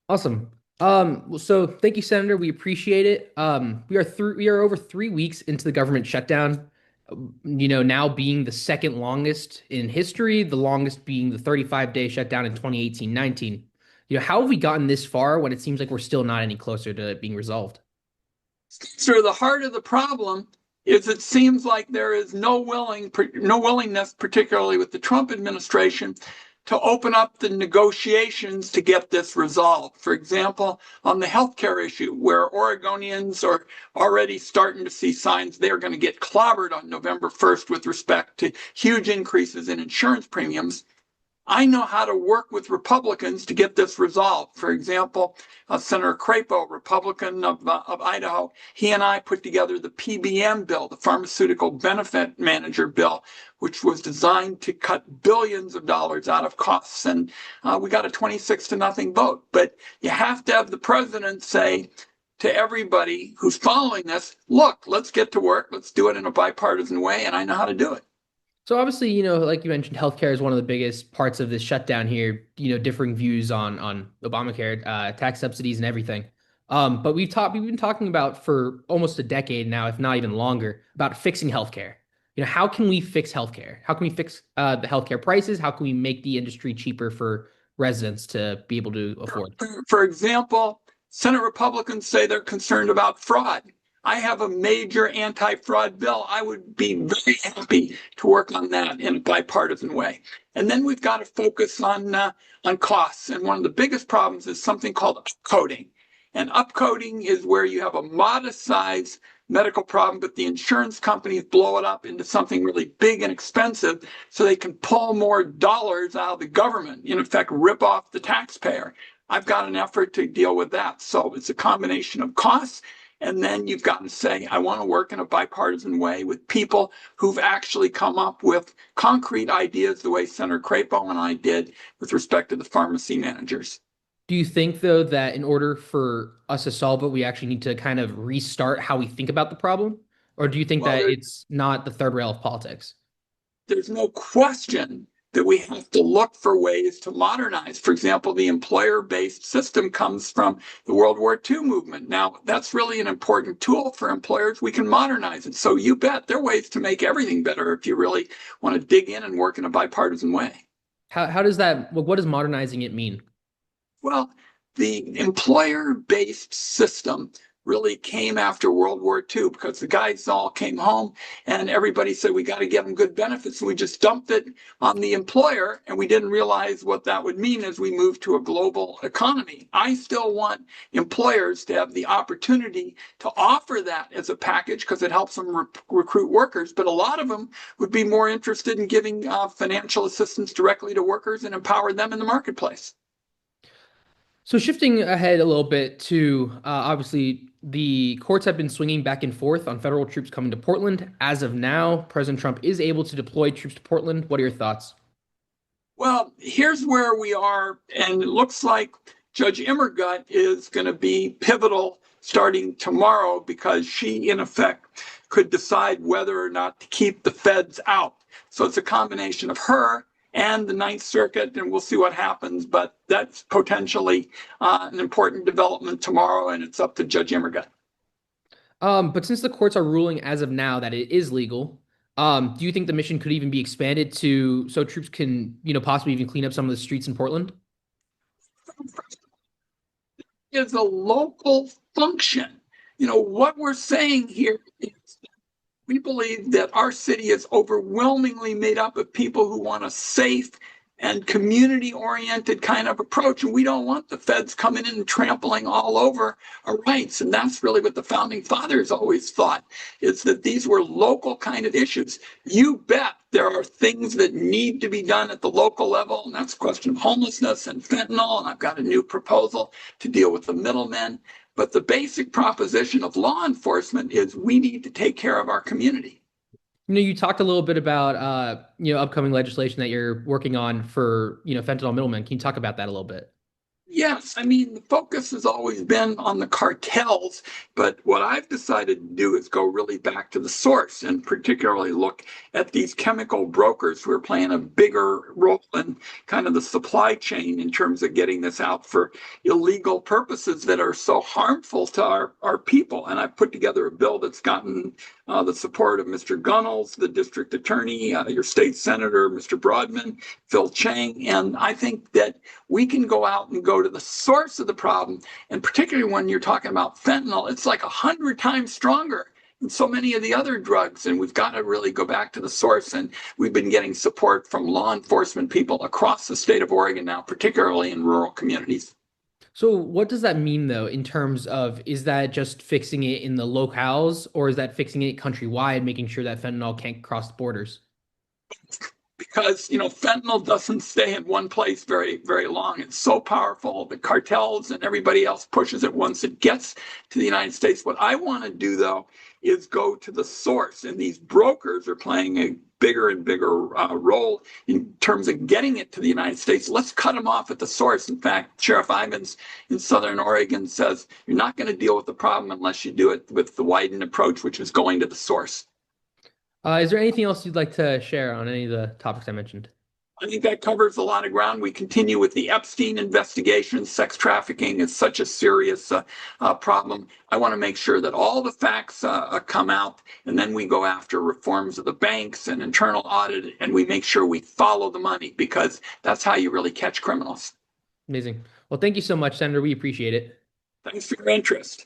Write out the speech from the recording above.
Awesome. So thank you, Senator. We appreciate it. We are over 3 weeks into the government shutdown. Now being the second longest in history, the longest being the 35-day shutdown in 2018-19. How have we gotten this far when it seems like we're still not any closer to it being resolved? So the heart of the problem is it seems like there is no willingness, particularly with the Trump administration, to open up the negotiations to get this resolved. For example, on the healthcare issue, where Oregonians are already starting to see signs they're going to get clobbered on November 1st with respect to huge increases in insurance premiums. I know how to work with Republicans to get this resolved. For example, Senator Crapo, Republican of Idaho, he and I put together the PBM bill, the Pharmaceutical Benefit Manager bill, which was designed to cut billions of dollars out of costs. And we got a 26-0 vote. But you have to have the president say to everybody who's following this, look, let's get to work. Let's do it in a bipartisan way. And I know how to do it. So obviously, like you mentioned, healthcare is one of the biggest parts of this shutdown here. Differing views on Obamacare, tax subsidies, and everything. But we've been talking about for almost a decade now, if not even longer, about fixing healthcare. How can we fix healthcare? How can we fix the healthcare prices? How can we make the industry cheaper for residents to be able to afford? For example, Senate Republicans say they're concerned about fraud. I have a major anti-fraud bill. I would be very happy to work on that in a bipartisan way. And then we've got to focus on costs. And one of the biggest problems is something called upcoding. And upcoding is where you have a modest size medical problem, but the insurance companies blow it up into something really big and expensive so they can pull more dollars out of the government, in effect, rip off the taxpayer. I've got an effort to deal with that. So it's a combination of costs. And then you've got to say, I want to work in a bipartisan way with people who've actually come up with concrete ideas the way Senator Crapo and I did with respect to the pharmacy managers. Do you think, though, that in order for us to solve it, we actually need to kind of restart how we think about the problem? Or do you think Well, that it's not the third rail of politics? there's no question that we have to look for ways to modernize. For example, the employer-based system comes from the World War II movement. Now, that's really an important tool for employers. We can modernize it. So you bet there are ways to make everything better if you really want to dig in and work in a bipartisan way. How does that, what does modernizing it mean? Well, the employer-based system really came after World War II because the guys all came home and everybody said we got to give them good benefits. And we just dumped it on the employer and we didn't realize what that would mean as we moved to a global economy. I still want employers to have the opportunity to offer that as a package because it helps them recruit workers. But a lot of them would be more interested in giving financial assistance directly to workers and empower them in the marketplace. So shifting ahead a little bit to obviously the courts have been swinging back and forth on federal troops coming to Portland. As of now, President Trump is able to deploy troops to Portland. What are your thoughts? Well, here's where we are, and it looks like Judge Immergut is going to be pivotal starting tomorrow because she, in effect, could decide whether or not to keep the feds out. So it's a combination of her and the Ninth Circuit, and we'll see what happens. But that's potentially an important development tomorrow, and it's up to Judge Immergut. But since the courts are ruling as of now that it is legal, do you think the mission could even be expanded to so troops can, possibly even clean up some of the streets in Portland? Is a local function. What we're saying here is we believe that our city is overwhelmingly made up of people who want a safe and community-oriented kind of approach. And we don't want the feds coming in and trampling all over our rights. And that's really what the founding fathers always thought, is that these were local kind of issues. You bet there are things that need to be done at the local level, and that's a question of homelessness and fentanyl. And I've got a new proposal to deal with the middlemen. But the basic proposition of law enforcement is we need to take care of our community. You talked a little bit about upcoming legislation that you're working on for, fentanyl middlemen. Can you talk about that a little bit? Yes, I mean, the focus has always been on the cartels, but what I've decided to do is go really back to the source and particularly look at these chemical brokers who are playing a bigger role in kind of the supply chain in terms of getting this out for illegal purposes that are so harmful to our people. And I've put together a bill that's gotten the support of Mr. Gunnels, the district attorney, your state senator, Mr. Broadman, Phil Chang, and I think that we can go out and go to the source of the problem. And particularly when you're talking about fentanyl, it's like 100 times stronger than so many of the other drugs. And we've got to really go back to the source. And we've been getting support from law enforcement people across the state of Oregon now, particularly in rural communities. So what does that mean though, in terms of, is that just fixing it in the locales, or is that fixing it countrywide, making sure that fentanyl can't cross borders? Because fentanyl doesn't stay in one place very long. It's so powerful. The cartels and everybody else pushes it once it gets to the United States. What I want to do though is go to the source, and these brokers are playing a bigger and bigger role in terms of getting it to the United States. Let's cut them off at the source. In fact, Sheriff Ivins in Southern Oregon says you're not going to deal with the problem unless you do it with the Wyden approach, which is going to the source. Is there anything else you'd like to share on any of the topics I mentioned? I think that covers a lot of ground. We continue with the Epstein investigation. Sex trafficking is such a serious problem. I want to make sure that all the facts come out, and then we go after reforms of the banks and internal audit, and we make sure we follow the money, because that's how you really catch criminals. Amazing. Well, thank you so much, Senator. We appreciate it. Thanks for your interest.